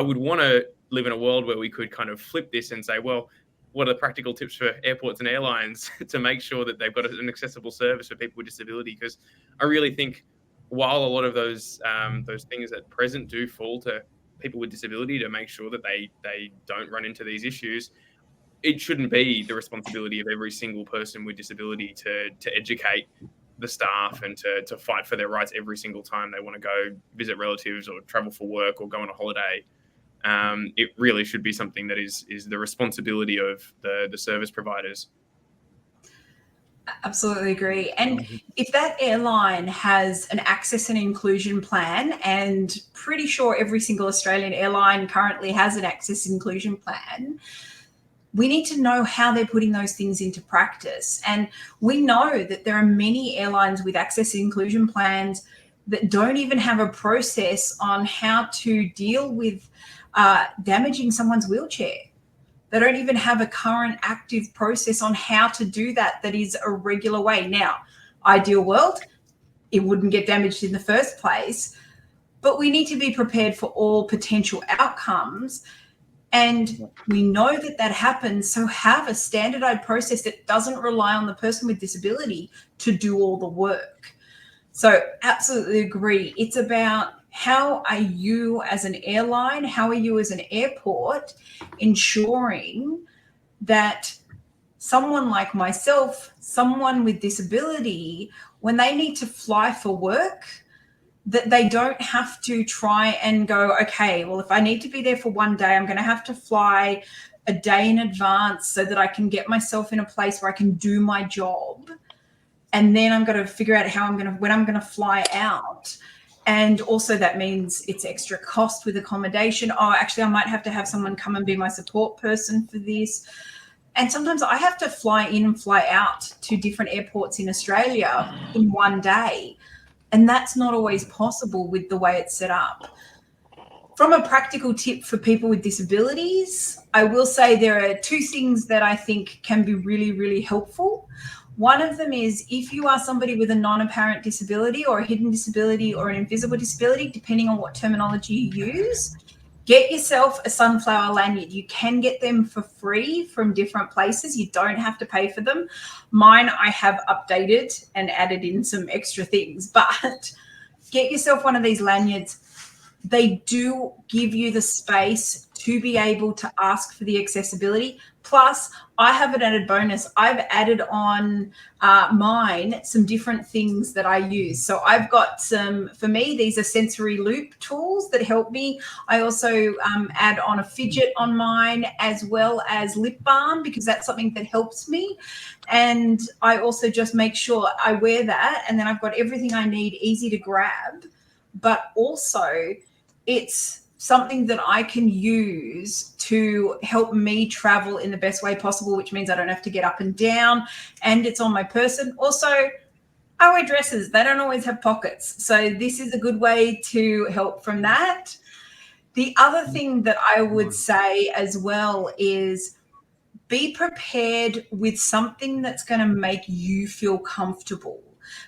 would want to live in a world where we could kind of flip this and say, well, what are the practical tips for airports and airlines to make sure that they've got an accessible service for people with disability? Because I really think while a lot of those things at present do fall to people with disability to make sure that they don't run into these issues, it shouldn't be the responsibility of every single person with disability to educate the staff and to fight for their rights every single time they want to go visit relatives or travel for work or go on a holiday. It really should be something that is the responsibility of the service providers. Absolutely agree. And if that airline has an access and inclusion plan, and pretty sure every single Australian airline currently has an access and inclusion plan, we need to know how they're putting those things into practice. And we know that there are many airlines with access and inclusion plans that don't even have a process on how to deal with damaging someone's wheelchair. They don't even have a current active process on how to do that is a regular way. Now, ideal world, it wouldn't get damaged in the first place, but we need to be prepared for all potential outcomes. And we know that happens, so have a standardized process that doesn't rely on the person with disability to do all the work. So absolutely agree. It's about how are you as an airline, how are you as an airport ensuring that someone like myself, someone with disability, when they need to fly for work, that they don't have to try and go, okay, well, if I need to be there for one day, I'm going to have to fly a day in advance so that I can get myself in a place where I can do my job. And then I'm going to figure out when I'm going to fly out. And also that means it's extra cost with accommodation. Oh, actually, I might have to have someone come and be my support person for this. And sometimes I have to fly in and fly out to different airports in Australia in one day. And that's not always possible with the way it's set up. From a practical tip for people with disabilities, I will say there are two things that I think can be really, really helpful. One of them is if you are somebody with a non-apparent disability or a hidden disability or an invisible disability, depending on what terminology you use, get yourself a sunflower lanyard. You can get them for free from different places. You don't have to pay for them. Mine, I have updated and added in some extra things, but get yourself one of these lanyards. They do give you the space to be able to ask for the accessibility. Plus, I have an added bonus. I've added on mine some different things that I use. So I've got some, for me, these are sensory loop tools that help me. I also add on a fidget on mine as well as lip balm because that's something that helps me. And I also just make sure I wear that and then I've got everything I need easy to grab. But also, it's something that I can use to help me travel in the best way possible, which means I don't have to get up and down, and it's on my person. Also, I wear dresses. They don't always have pockets. So this is a good way to help from that. The other thing that I would say as well is be prepared with something that's going to make you feel comfortable,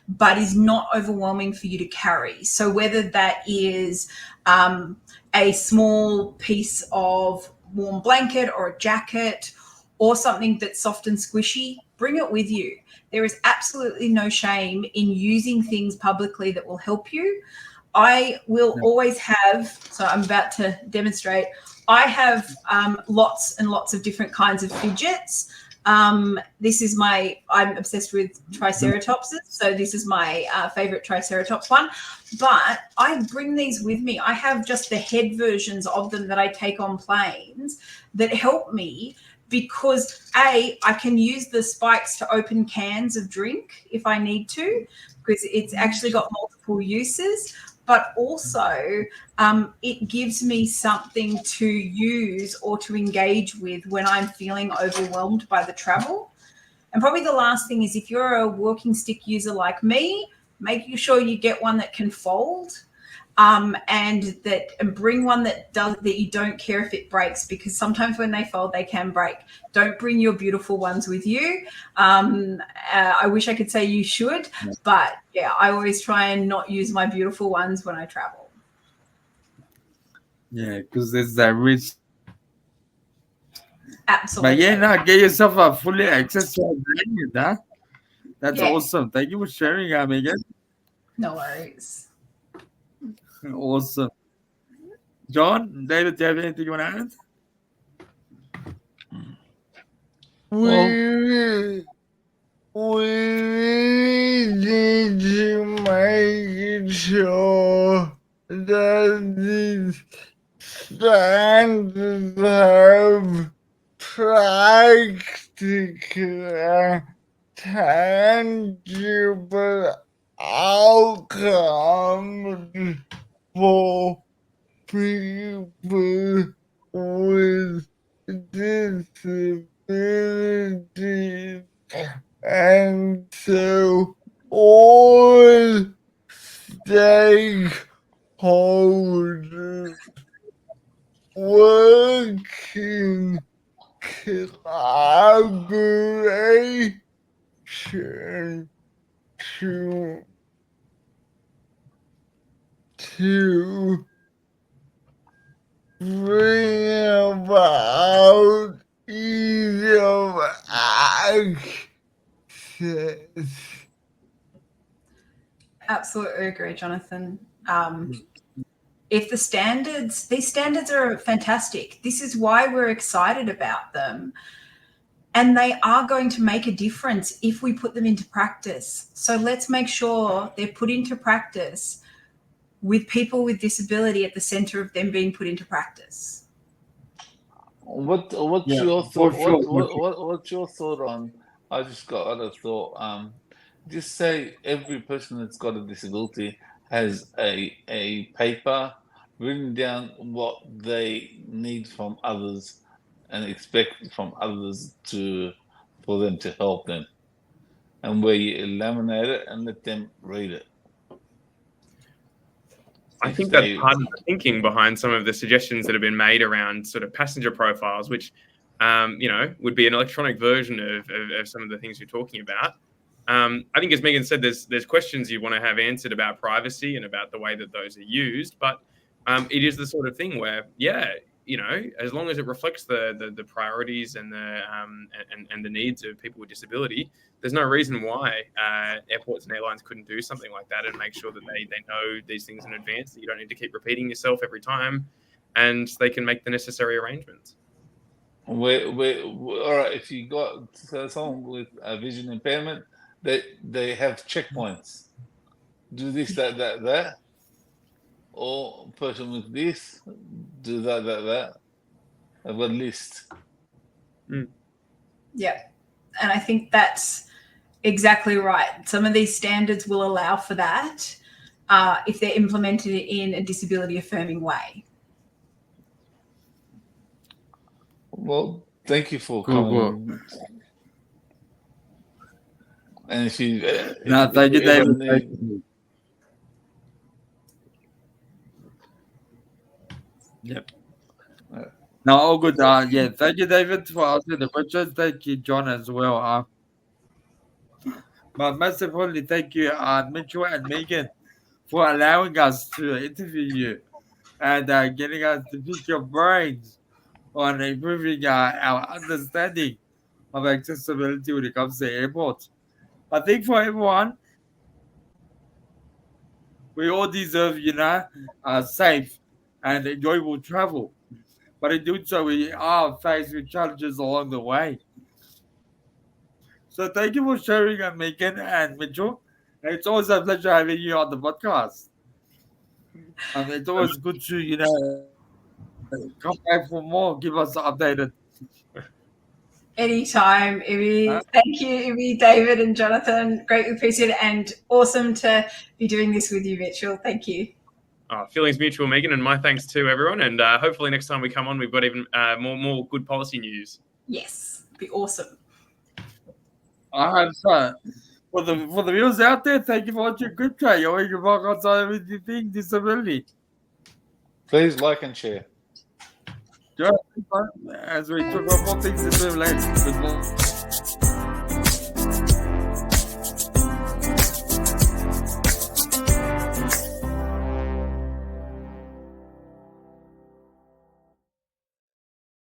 but is not overwhelming for you to carry. So whether that is a small piece of warm blanket or a jacket or something that's soft and squishy, bring it with you. There is absolutely no shame in using things publicly that will help you. I will always have, so I'm about to demonstrate, I have lots and lots of different kinds of fidgets. This is I'm obsessed with Triceratopses. So this is my favorite Triceratops one, but I bring these with me. I have just the head versions of them that I take on planes that help me because I can use the spikes to open cans of drink if I need to, because it's actually got multiple uses. But also it gives me something to use or to engage with when I'm feeling overwhelmed by the travel. And probably the last thing is if you're a walking stick user like me, making sure you get one that can fold and bring one that you don't care if it breaks, because sometimes when they fold, they can break. Don't bring your beautiful ones with you. I wish I could say you should, but yeah, I always try and not use my beautiful ones when I travel. Yeah, because there's that risk. Absolutely. But yeah, now get yourself a fully accessible lanyard, huh? That's Yeah. awesome. Thank you for sharing, Megan. No worries. Awesome. John, David, do you have anything you want to add? We need to make sure that these standards have practical, tangible outcomes for people with disabilities. And so all stakeholders working collaboration to bring about ease of access. Absolutely agree, Jonathan. If these standards are fantastic. This is why we're excited about them. And they are going to make a difference if we put them into practice. So let's make sure they're put into practice with people with disability at the center of them being put into practice. What's Yeah, your for thought? sure, What's your thought on? I just got a thought. Just say every person that's got a disability has a paper written down what they need from others and expect from others for them to help them, and where you laminate it and let them read it. I if think they- that's part of the thinking behind some of the suggestions that have been made around sort of passenger profiles, which, would be an electronic version of some of the things you're talking about. I think, as Megan said, there's questions you want to have answered about privacy and about the way that those are used, but it is the sort of thing where, as long as it reflects the priorities and the needs of people with disability, there's no reason why airports and airlines couldn't do something like that and make sure that they know these things in advance, that you don't need to keep repeating yourself every time, and they can make the necessary arrangements. All right, if you got someone with a vision impairment, they have checkpoints. Do this, that. Or person with this, do that. I've got a list. Yeah. And I think that's exactly right. Some of these standards will allow for that if they're implemented in a disability affirming way. Well, thank you for Cool, coming. And if you, No, thank you, David. Thank you. Yep. No, all good. Thank you, David, for asking the questions. Thank you, John, as well. But most importantly, thank you, Mitchell and Megan, for allowing us to interview you and getting us to pick your brains on improving our understanding of accessibility when it comes to airports. I think for everyone, we all deserve, safe and enjoyable travel. But in doing so, we are faced with challenges along the way. So thank you for sharing, Megan and Mitchell. It's always a pleasure having you on the podcast. It's always good to, come back for more, give us updated. Anytime, Ivy. Thank you, Ivy, David, and Jonathan. Greatly appreciate it, and awesome to be doing this with you, Mitchell. Thank you. Feelings mutual, Megan, and my thanks to everyone. And hopefully next time we come on, we've got even more good policy news. Yes, be awesome. I hope so. For the viewers out there, thank you for watching Good Trade. You're your back outside of everything disability. please like and share. As we talk about more things to do later. Good luck.